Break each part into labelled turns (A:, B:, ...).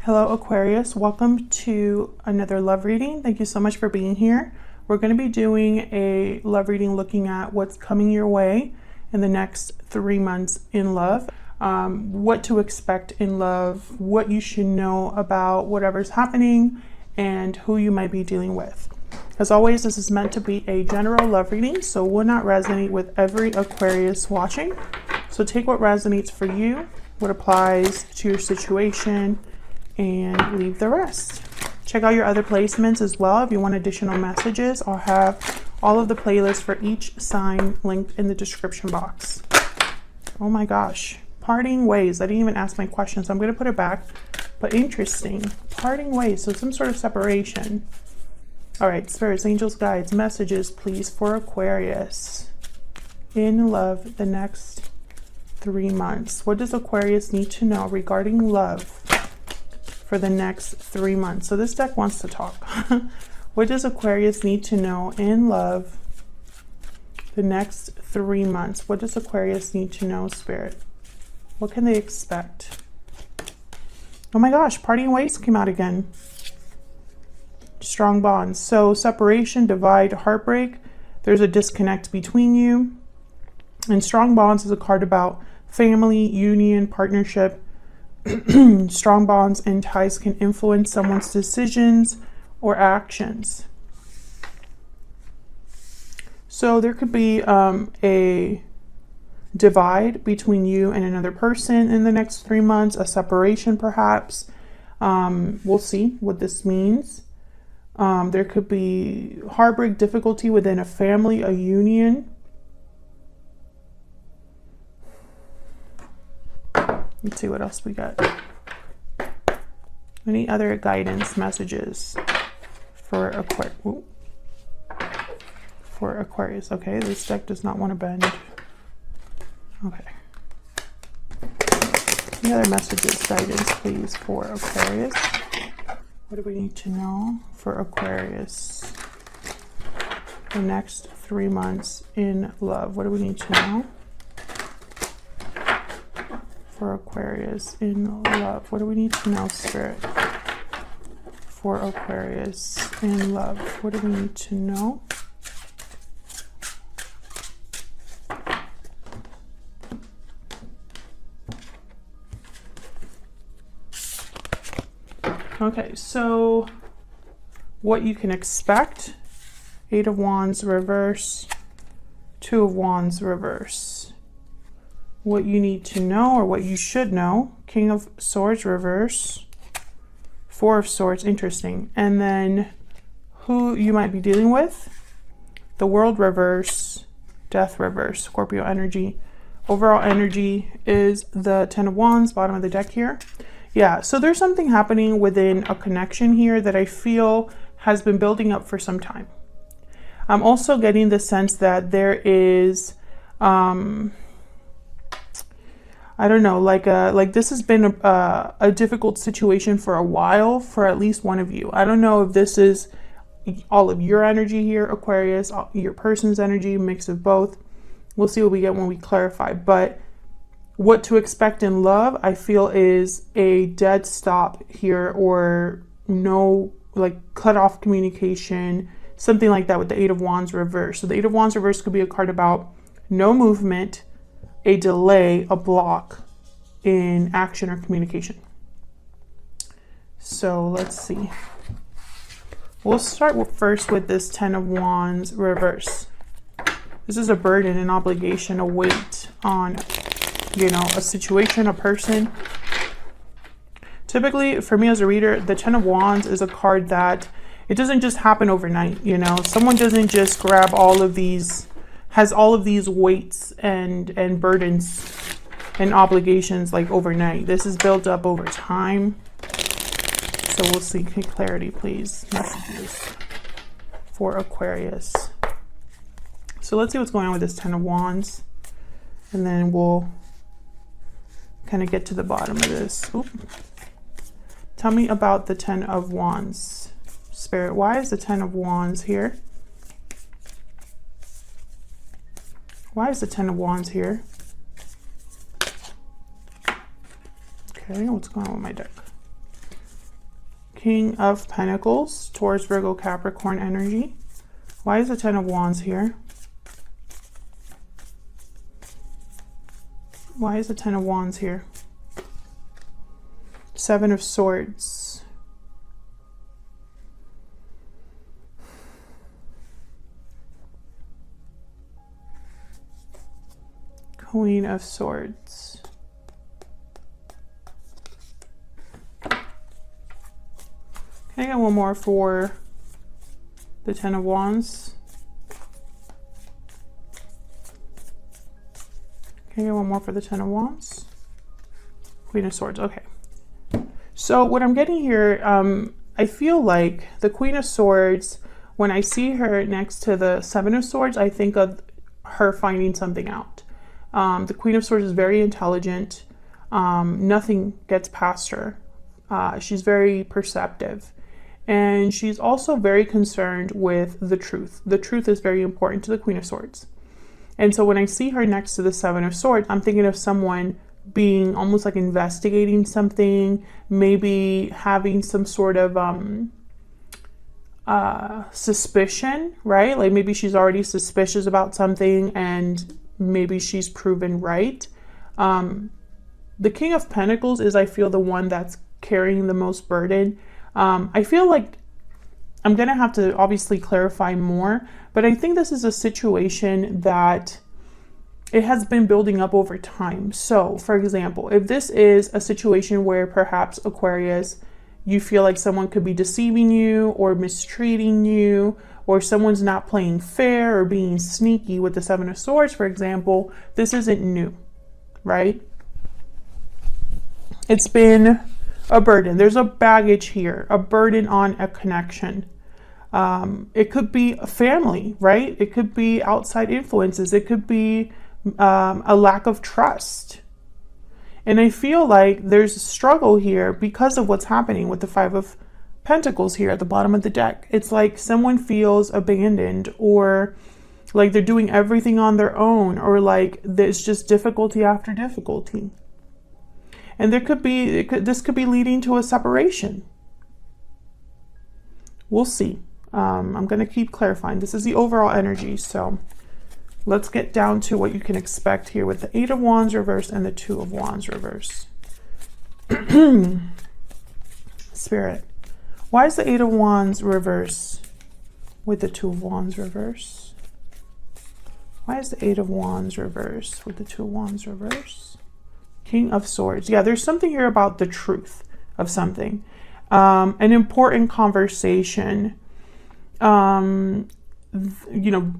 A: Hello Aquarius, welcome to another love reading. Thank you so much for being here. We're going to be doing a love reading looking at what's coming your way in the next 3 months in love, what to expect in love, what you should know about whatever's happening, and who you might be dealing with. As always, this is meant to be a general love reading, so will not resonate with every Aquarius watching. So take what resonates for you, what applies to your situation, and leave the rest. Check out your other placements as well if you want additional messages. I'll have all of the playlists for each sign linked in the description box. Oh my gosh, parting ways. I didn't even ask my question, so I'm going to put it back. But interesting, parting ways, so some sort of separation. All right, spirits, angels, guides, messages, please, for Aquarius in love the next 3 months. What does Aquarius need to know regarding love for the next 3 months? So this deck wants to talk. What does Aquarius need to know in love the next 3 months? What does Aquarius need to know, Spirit? What can they expect? Oh my gosh, parting ways came out again. Strong bonds. So separation, divide, heartbreak. There's a disconnect between you. And strong bonds is a card about family, union, partnership. Strong bonds and ties can influence someone's decisions or actions. So there could be a divide between you and another person in the next 3 months, a separation perhaps. We'll see what this means. There could be heartbreak, difficulty within a family, a union. Let's see what else we got. Any other guidance messages for Aquarius? Okay, this deck does not want to bend. Okay. Any other messages, guidance, please, for Aquarius? What do we need to know for Aquarius the next 3 months in love? What do we need to know for Aquarius in love? What do we need to know, Spirit, for Aquarius in love? What do we need to know? Okay, so what you can expect: 8 of Wands reverse, 2 of Wands reverse. What you need to know, or what you should know: King of Swords reverse, 4 of Swords, interesting. And then who you might be dealing with: the World reverse, Death reverse, Scorpio energy. Overall energy is the 10 of Wands, bottom of the deck here. Yeah, so there's something happening within a connection here that I feel has been building up for some time. I'm also getting the sense that there is, I don't know, like this has been a difficult situation for a while for at least one of you. I don't know if this is all of your energy here, Aquarius, your person's energy, mix of both. We'll see what we get when we clarify. But what to expect in love, I feel, is a dead stop here, or no, like cut off communication, something like that with the 8 of Wands reverse. So the 8 of Wands reverse could be a card about no movement, a delay, a block in action or communication. So let's see. We'll start first with this 10 of Wands reverse. This is a burden, an obligation, a weight on, you know, a situation, a person. Typically, for me as a reader, the 10 of Wands is a card that it doesn't just happen overnight, you know. Someone doesn't just grab all of these, has all of these weights and burdens and obligations like overnight. This is built up over time. So we'll see. Clarity, please. Messages for Aquarius. So let's see what's going on with this 10 of Wands, and then we'll kind of get to the bottom of this. Oop. Tell me about the 10 of Wands, Spirit. Why is the 10 of Wands here? Why is the 10 of Wands here? Okay, what's going on with my deck? King of Pentacles, Taurus, Virgo, Capricorn energy. Why is the Ten of Wands here? Why is the Ten of Wands here? Seven of Swords. Queen of Swords. Can I get one more for the Ten of Wands? Can I get one more for the Ten of Wands? Queen of Swords, okay. So what I'm getting here, I feel like the Queen of Swords, when I see her next to the Seven of Swords, I think of her finding something out. The Queen of Swords is very intelligent. Nothing gets past her. She's very perceptive. And she's also very concerned with the truth. The truth is very important to the Queen of Swords. And so when I see her next to the Seven of Swords, I'm thinking of someone being almost like investigating something, maybe having some sort of suspicion, right? Like maybe she's already suspicious about something and maybe she's proven right. The King of Pentacles is, I feel, the one that's carrying the most burden. I feel like I'm going to have to obviously clarify more, but I think this is a situation that it has been building up over time. So, for example, if this is a situation where perhaps Aquarius, you feel like someone could be deceiving you or mistreating you, or someone's not playing fair or being sneaky with the Seven of Swords, for example, this isn't new, right? It's been a burden. There's a baggage here, a burden on a connection. It could be a family, right? It could be outside influences. It could be a lack of trust. And I feel like there's a struggle here because of what's happening with the Five of Pentacles here at the bottom of the deck. It's like someone feels abandoned, or like they're doing everything on their own, or like there's just difficulty after difficulty. And there could be, this could be leading to a separation. We'll see. I'm going to keep clarifying. This is the overall energy. So let's get down to what you can expect here with the Eight of Wands reverse and the Two of Wands reverse. Spirit, why is the Eight of Wands reverse with the Two of Wands reverse? Why is the Eight of Wands reverse with the Two of Wands reverse? King of Swords. Yeah, there's something here about the truth of something. An important conversation. You know,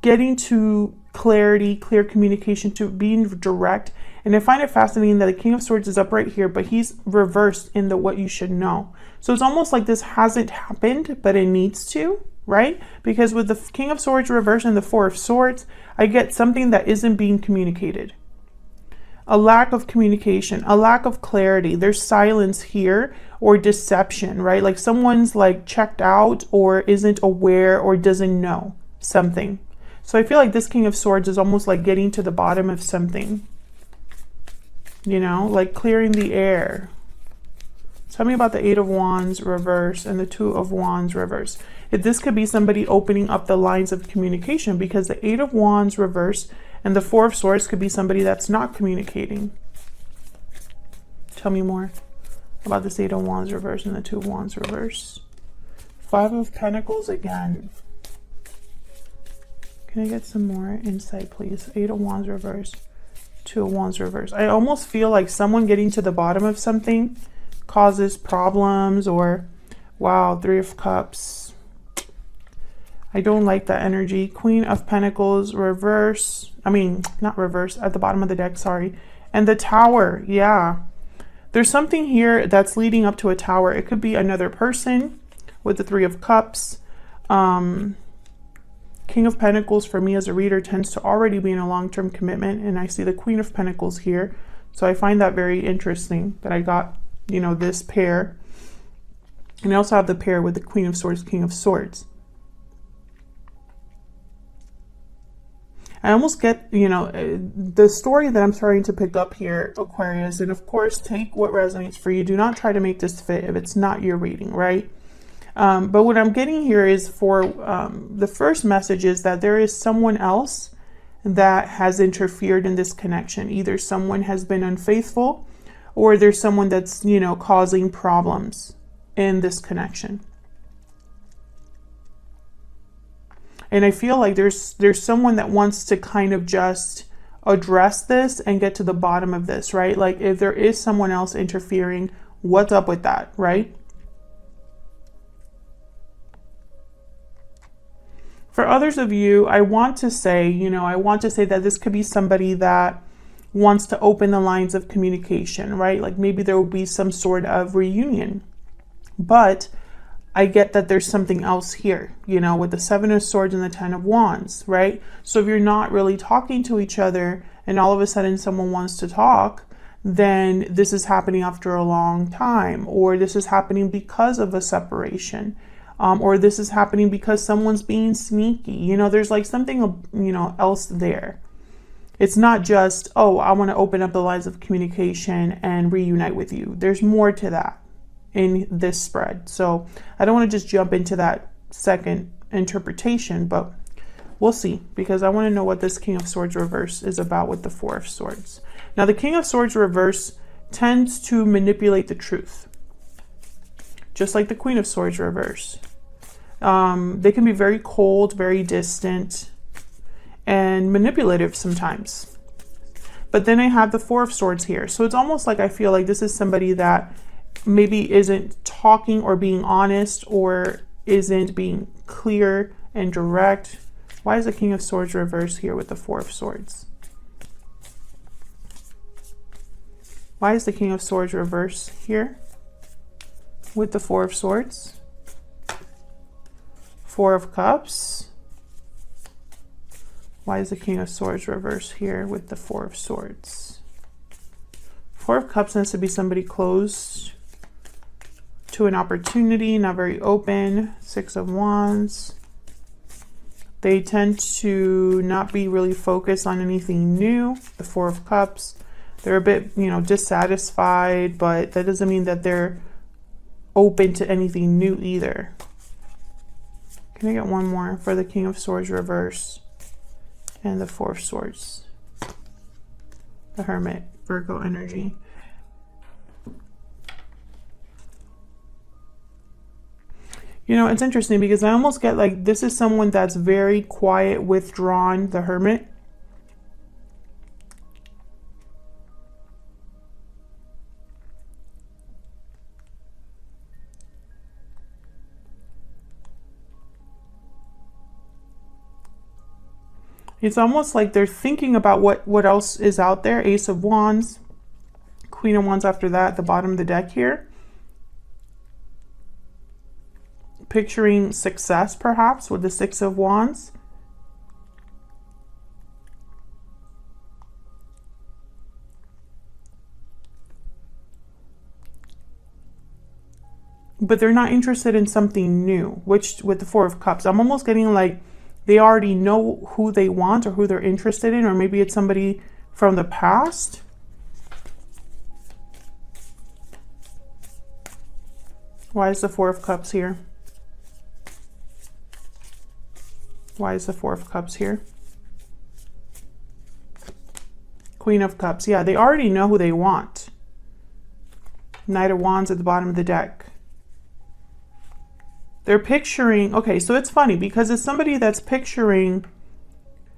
A: getting to clarity, clear communication, to being direct. And I find it fascinating that the King of Swords is up right here, but he's reversed in the what you should know. So it's almost like this hasn't happened, but it needs to, right? Because with the King of Swords reversed and the Four of Swords, I get something that isn't being communicated. A lack of communication, a lack of clarity. There's silence here, or deception, right? Like someone's like checked out or isn't aware or doesn't know something. So I feel like this King of Swords is almost like getting to the bottom of something, you know, like clearing the air. Tell me about the Eight of Wands reverse and the Two of Wands reverse. This could be somebody opening up the lines of communication, because the Eight of Wands reverse and the Four of Swords could be somebody that's not communicating. Tell me more about this Eight of Wands reverse and the Two of Wands reverse. Five of Pentacles again. Can I get some more insight, please? Eight of Wands reverse, Two of Wands reverse. I almost feel like someone getting to the bottom of something causes problems, or wow, Three of Cups. I don't like that energy. Queen of Pentacles reverse. I mean, not reverse, at the bottom of the deck, sorry. And the Tower, yeah. There's something here that's leading up to a tower. It could be another person with the Three of Cups. King of Pentacles for me as a reader tends to already be in a long-term commitment, and I see the Queen of Pentacles here. So I find that very interesting that I got, you know, this pair. And I also have the pair with the Queen of Swords, King of Swords. I almost get, you know, the story that I'm starting to pick up here, Aquarius, and of course, take what resonates for you. Do not try to make this fit if it's not your reading, right? But what I'm getting here is for the first message is that there is someone else that has interfered in this connection. Either someone has been unfaithful or there's someone that's, you know, causing problems in this connection. And I feel like there's someone that wants to kind of just address this and get to the bottom of this, right? Like if there is someone else interfering, what's up with that, right? For others of you, I want to say, you know, I want to say that this could be somebody that wants to open the lines of communication, right? Like maybe there will be some sort of reunion. But I get that there's something else here, you know, with the 7 of Swords and the 10 of Wands, right? So if you're not really talking to each other and all of a sudden someone wants to talk, then this is happening after a long time, or this is happening because of a separation, or this is happening because someone's being sneaky. You know, there's like something, you know, else there. It's not just, oh, I want to open up the lines of communication and reunite with you. There's more to that in this spread. So I don't want to just jump into that second interpretation, but we'll see, because I want to know what this King of Swords reverse is about with the 4 of Swords. Now the King of Swords reverse tends to manipulate the truth, just like the Queen of Swords reverse. They can be very cold, very distant, and manipulative sometimes. But then I have the 4 of Swords here. So it's almost like I feel like this is somebody that maybe isn't talking or being honest, or isn't being clear and direct. Why is the King of Swords reverse here with the 4 of Swords? Why is the King of Swords reverse here with the 4 of Swords? 4 of Cups. Why is the King of Swords reverse here with the 4 of Swords? 4 of Cups tends to be somebody closed to an opportunity, not very open. 6 of Wands. They tend to not be really focused on anything new. The 4 of Cups. They're a bit, you know, dissatisfied, but that doesn't mean that they're open to anything new either. Can I get one more for the King of Swords reverse and the 4 of Swords? The Hermit, Virgo energy. You know, it's interesting because I almost get like this is someone that's very quiet, withdrawn, the Hermit. It's almost like they're thinking about what else is out there. Ace of Wands, Queen of Wands after that, the bottom of the deck here. Picturing success perhaps with the 6 of Wands. But they're not interested in something new, which with the 4 of Cups, I'm almost getting like they already know who they want or who they're interested in, or maybe it's somebody from the past. Why is the 4 of Cups here? Why is the 4 of Cups here? Queen of Cups. Yeah, they already know who they want. Knight of Wands at the bottom of the deck. They're picturing, okay, so it's funny because it's somebody that's picturing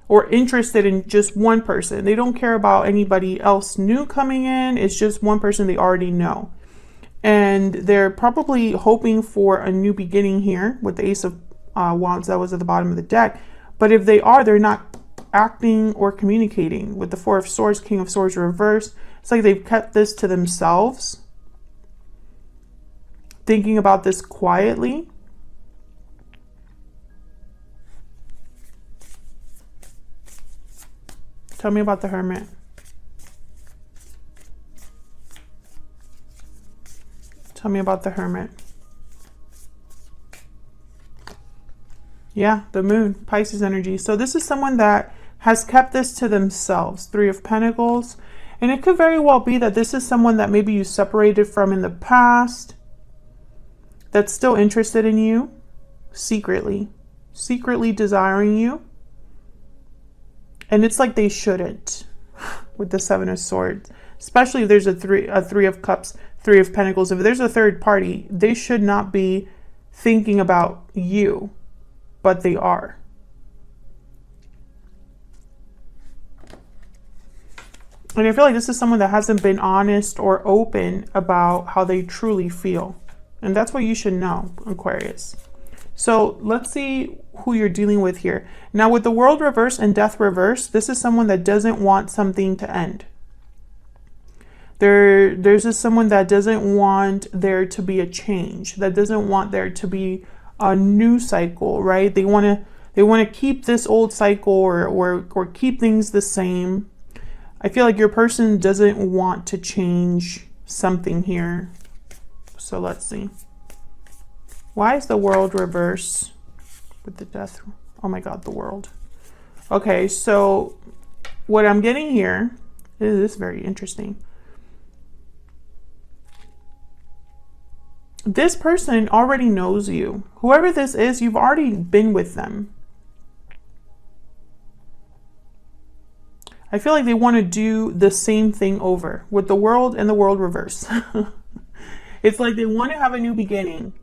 A: or interested in just one person. They don't care about anybody else new coming in. It's just one person they already know. And they're probably hoping for a new beginning here with the Ace of Wands that was at the bottom of the deck. But if they are, they're not acting or communicating. With the 4 of Swords, King of Swords reverse, it's like they've kept this to themselves, thinking about this quietly. Tell me about the Hermit. Tell me about the Hermit. Yeah, the Moon, Pisces energy. So this is someone that has kept this to themselves. Three of Pentacles. And it could very well be that this is someone that maybe you separated from in the past that's still interested in you, secretly desiring you. And it's like they shouldn't with the Seven of Swords, especially if there's a three of Cups, Three of Pentacles. If there's a third party, they should not be thinking about you, but they are. And I feel like this is someone that hasn't been honest or open about how they truly feel. And that's what you should know, Aquarius. So let's see who you're dealing with here. Now with the World reverse and Death reverse, this is someone that doesn't want something to end. There's just someone that doesn't want there to be a change, that doesn't want there to be a new cycle, right? They want to keep this old cycle or keep things the same. I feel like your person doesn't want to change something here. So let's see. Why is the World reverse with the Death? Oh my God, the World. Okay, so what I'm getting here is very interesting. This person already knows you. Whoever this is, you've already been with them. I feel like they want to do the same thing over with the World and the World reverse. It's like they want to have a new beginning,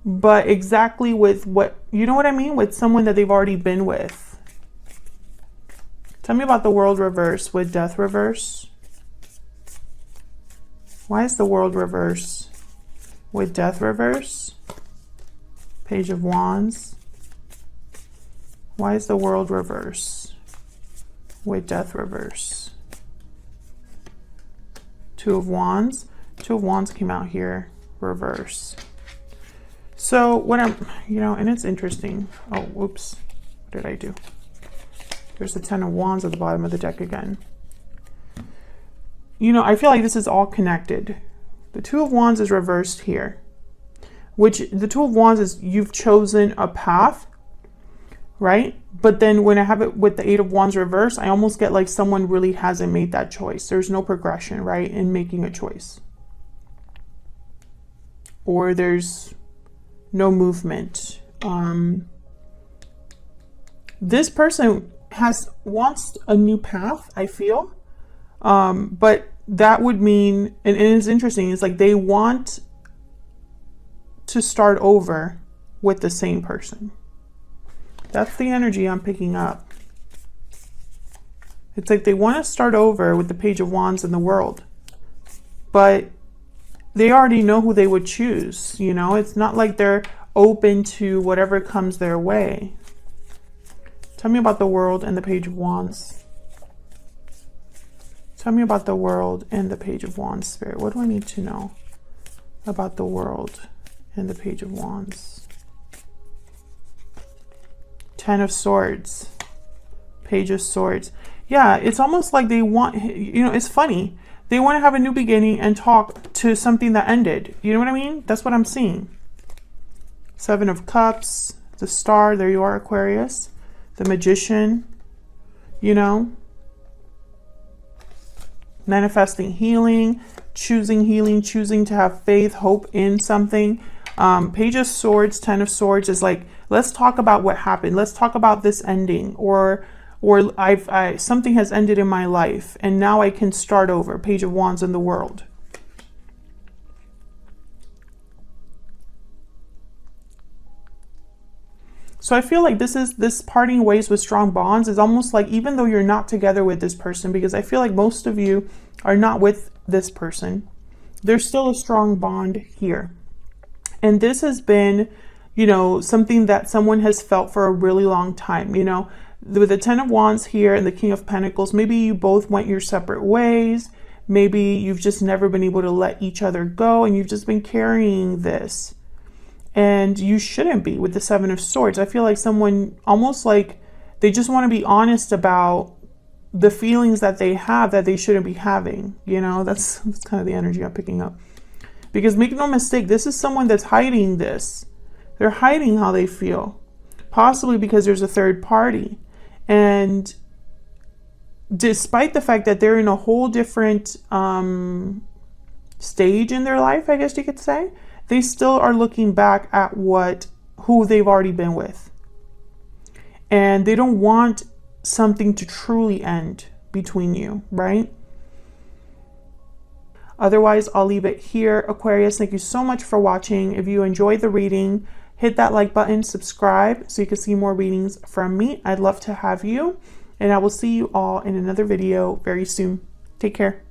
A: but exactly with what, you know what I mean? With someone that they've already been with. Tell me about the World reverse with Death reverse. Why is the World reverse with Death reverse? Page of Wands. Why is the World reverse with Death reverse? Two of Wands. Two of Wands came out here, reverse. So what I'm, and it's interesting. Oh, whoops. What did I do? There's the Ten of Wands at the bottom of the deck again. I feel like this is all connected. The Two of Wands is reversed here, which the Two of Wands is you've chosen a path, right? But then when I have it with the Eight of Wands reverse, I almost get like someone really hasn't made that choice. There's no progression, right, in making a choice. Or there's no movement. This person wants a new path, I feel. But that would mean, and it's interesting, it's like they want to start over with the same person. That's the energy I'm picking up. It's like they want to start over with the Page of Wands in the World, but they already know who they would choose. It's not like they're open to whatever comes their way. Tell me about the World and the Page of Wands. Tell me about the World and the Page of Wands, Spirit. What do I need to know about the World and the Page of Wands? Ten of Swords, Page of Swords. Yeah, it's almost like they want, it's funny. They want to have a new beginning and talk to something that ended. You know what I mean? That's what I'm seeing. Seven of Cups, the Star, there you are, Aquarius. The Magician, manifesting healing, choosing to have faith, hope in something. Page of Swords, Ten of Swords is like, let's talk about what happened. Let's talk about this ending, or something has ended in my life and now I can start over. Page of Wands in the World. So I feel like this parting ways with strong bonds is almost like, even though you're not together with this person, because I feel like most of you are not with this person, there's still a strong bond here. And this has been, something that someone has felt for a really long time. With the Ten of Wands here and the King of Pentacles, maybe you both went your separate ways. Maybe you've just never been able to let each other go and you've just been carrying this. And you shouldn't be with the Seven of Swords. I feel like someone almost like they just want to be honest about the feelings that they have that they shouldn't be having. That's kind of the energy I'm picking up. Because make no mistake, this is someone that's hiding this. They're hiding how they feel. Possibly because there's a third party. And despite the fact that they're in a whole different stage in their life, I guess you could say, they still are looking back at who they've already been with. And they don't want something to truly end between you, right? Otherwise, I'll leave it here. Aquarius, thank you so much for watching. If you enjoyed the reading, hit that like button, subscribe so you can see more readings from me. I'd love to have you. And I will see you all in another video very soon. Take care.